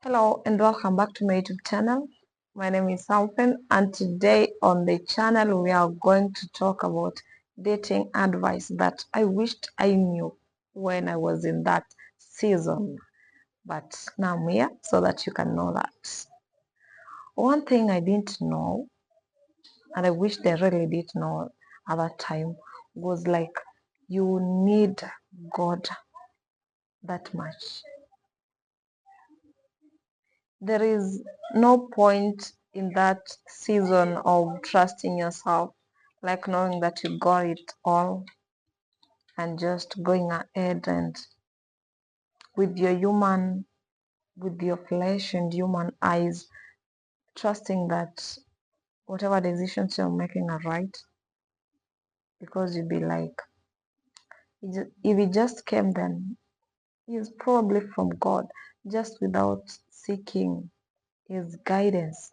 Hello and welcome back to my YouTube channel. My name is Alpen, and today on the channel we are going to talk about dating advice that I wished I knew when I was in that season. But now I'm here so that you can know that. One thing I didn't know, and I wish they really did know at that time, was like you need God that much. There is no point in that season of trusting yourself, like knowing that you got it all and just going ahead and with your human, with your flesh and human eyes, trusting that whatever decisions you're making are right, because you'd be like, if it just came, then it's probably from God, just without seeking His guidance,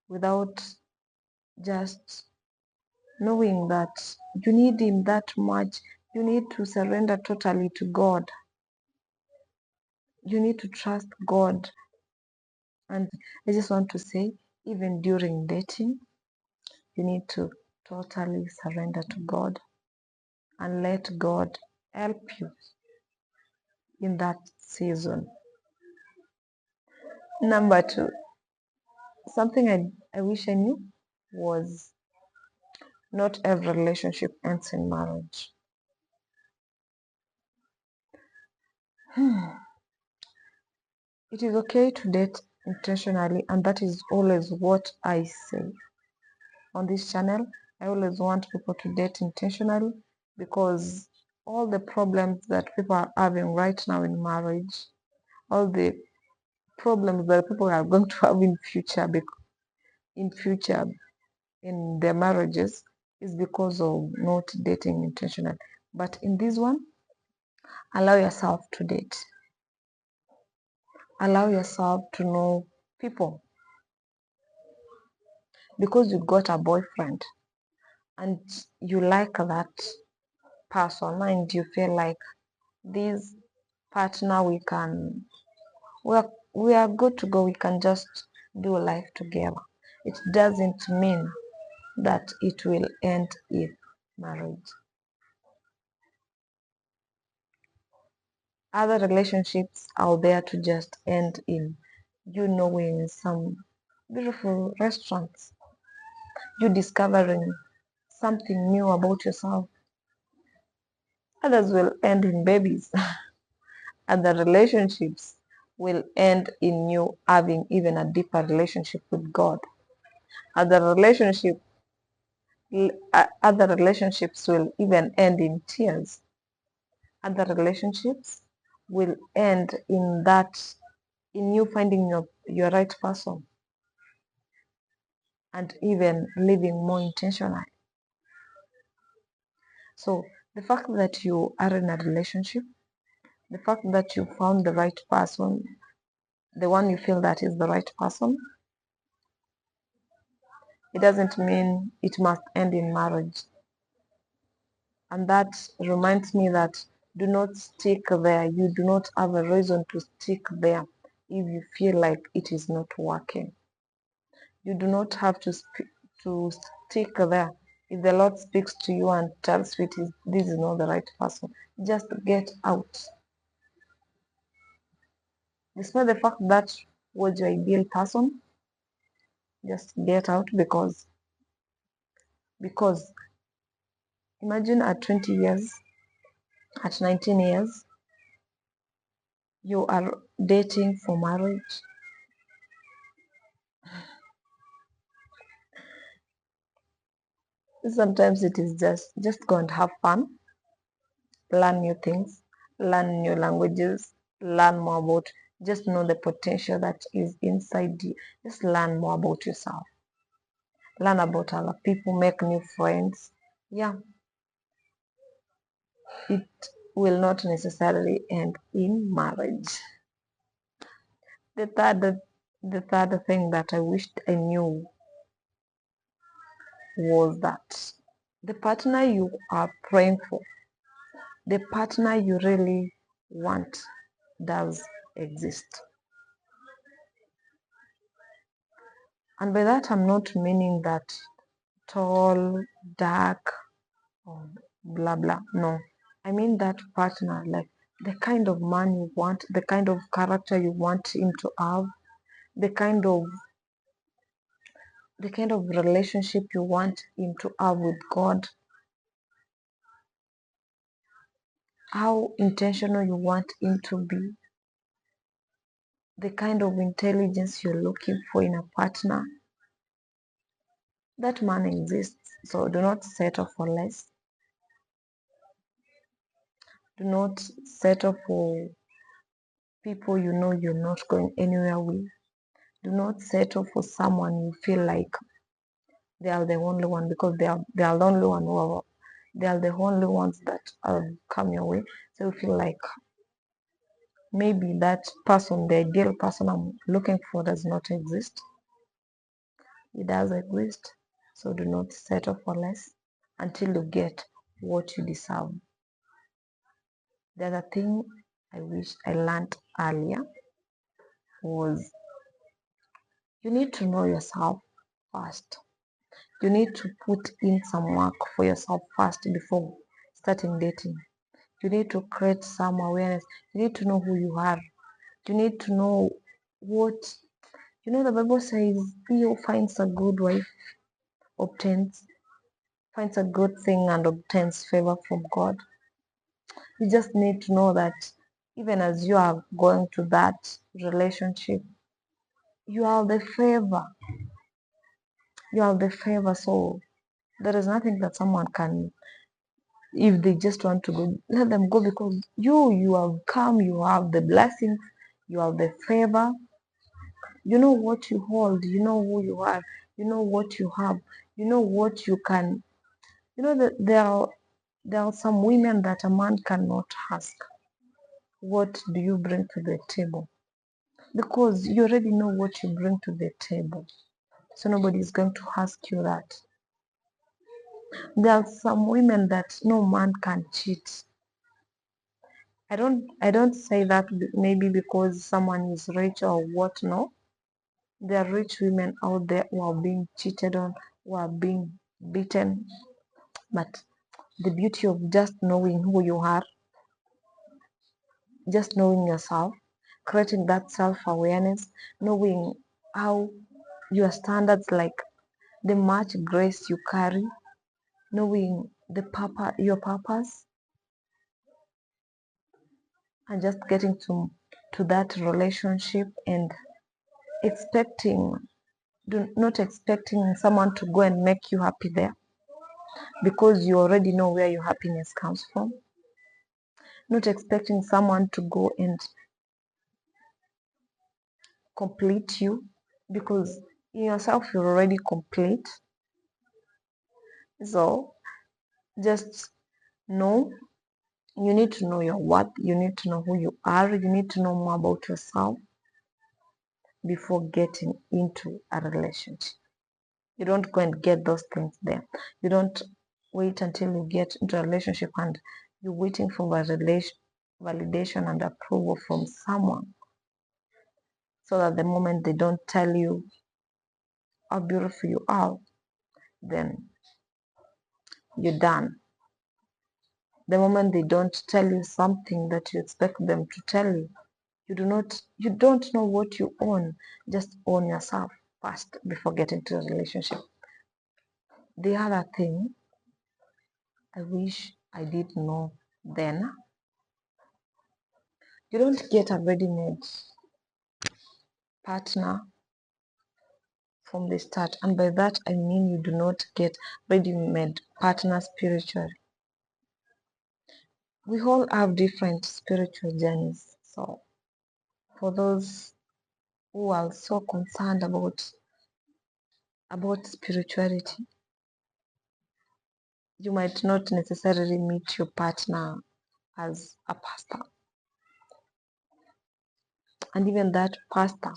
without just knowing that you need Him that much. You need to surrender totally to God. You need to trust God. And I just want to say, even during dating, you need to totally surrender to God and let God help you in that season. Number two, something I wish I knew was not every relationship ends in marriage. It is okay to date intentionally, and that is always what I say on this channel. I always want people to date intentionally, because all the problems that people are having right now in marriage, all the problems that people are going to have in future in their marriages, is because of not dating intentionally. But in this one, allow yourself to date. Allow yourself to know people, because you got a boyfriend and you like that person and you feel like this partner we are good to go, we can just do life together. It doesn't mean that it will end in marriage. Other relationships are there to just end in you knowing some beautiful restaurants, you discovering something new about yourself. Others will end in babies. Other relationships will end in you having even a deeper relationship with God. Other relationship, other relationships will even end in tears. Other relationships will end in you finding your right person and even living more intentionally. So the fact that you are in a relationship, the fact that you found the right person, the one you feel that is the right person, it doesn't mean it must end in marriage. And that reminds me that do not stick there. You do not have a reason to stick there if you feel like it is not working. You do not have to stick there. If the Lord speaks to you and tells you this is not the right person, just get out. Despite the fact that was your ideal person, just get out, because imagine at 20 years, at 19 years, you are dating for marriage. Sometimes it is just go and have fun, learn new things, learn new languages, learn more about, just know the potential that is inside you. Just learn more about yourself, learn about other people, make new friends. Yeah, it will not necessarily end in marriage. The third thing that I wished I knew was that the partner you are praying for, the partner you really want, does exist. And by that, I'm not meaning that tall, dark, or blah blah. No, I mean that partner, like the kind of man you want, the kind of character you want him to have, the kind of relationship you want him to have with God, how intentional you want him to be, the kind of intelligence you're looking for in a partner. That man exists. So do not settle for less. Do not settle for people you know you're not going anywhere with. Do not settle for someone you feel like they are the only one, because they are the only one who are, they are the only ones that come your way. So you feel like maybe that person, the ideal person I'm looking for, does not exist. It does exist. So do not settle for less until you get what you deserve. The other thing I wish I learned earlier was you need to know yourself first. You need to put in some work for yourself first before starting dating. You need to create some awareness. You need to know who you are. You need to know what, the Bible says, he who finds a good wife obtains, finds a good thing and obtains favor from God. You just need to know that even as you are going to that relationship, you are the favor. You are the favor. So there is nothing that someone can, if they just want to go, let them go, because you have come, you have the blessings, you have the favor, you know what you hold, you know who you are, you know what you have, you know what you can, that there are some women that a man cannot ask, what do you bring to the table? Because you already know what you bring to the table. So nobody is going to ask you that. There are some women that no man can cheat. I don't say that maybe because someone is rich or what. No, there are rich women out there who are being cheated on, who are being beaten. But the beauty of just knowing who you are, just knowing yourself, creating that self-awareness, knowing how your standards, like the much grace you carry, knowing your purpose, and just getting to that relationship and expecting, not expecting someone to go and make you happy there, because you already know where your happiness comes from. Not expecting someone to go and complete you, because in yourself you're already complete. So just know, you need to know your worth, you need to know who you are, you need to know more about yourself before getting into a relationship. You don't go and get those things there. You don't wait until you get into a relationship and you're waiting for validation and approval from someone, so that the moment they don't tell you how beautiful you are, then you're done. The moment they don't tell you something that you expect them to tell you, you don't know what you own. Just own yourself first before getting to a relationship. The other thing I wish I did know then, you don't get a ready-made partner from the start. And by that I mean you do not get ready-made partner spiritually. We all have different spiritual journeys. So for those who are so concerned about spirituality, you might not necessarily meet your partner as a pastor. And even that pastor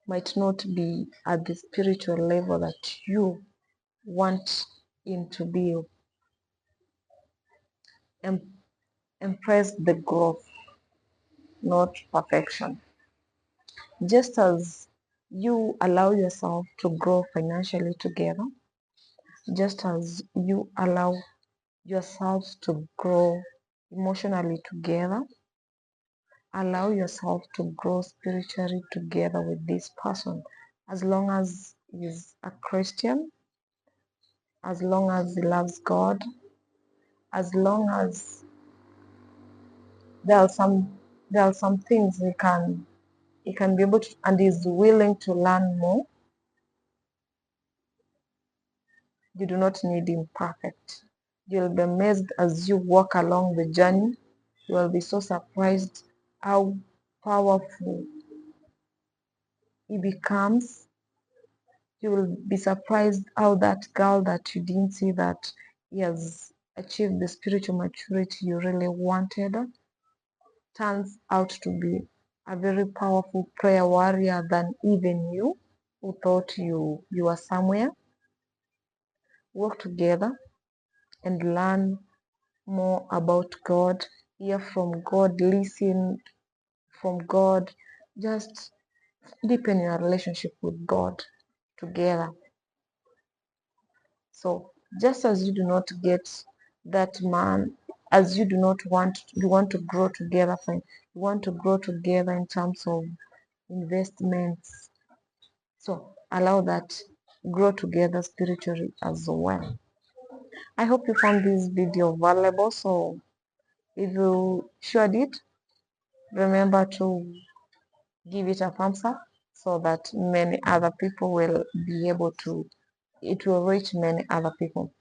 might not be at the spiritual level that you want him to be. Embrace the growth, not perfection. Just as you allow yourself to grow financially together, just as you allow yourselves to grow emotionally together. Allow yourself to grow spiritually together with this person. As long as he's a Christian, as long as he loves God, as long as there are some things he can be able to, and is willing to learn more. You do not need him perfect. You'll be amazed as you walk along the journey. You will be so surprised how powerful he becomes. You will be surprised how that girl that you didn't see that he has achieved the spiritual maturity you really wanted turns out to be a very powerful prayer warrior than even you, who thought you were somewhere. Work together and learn more about God, hear from God, listen from God. Just deepen your relationship with God together. So just as you do not get that man, as you do not want, you want to grow together, fine. You want to grow together in terms of investments. So allow that, grow together spiritually as well. I hope you found this video valuable. So if you shared it, remember to give it a thumbs up so that many other people will be able to, it will reach many other people.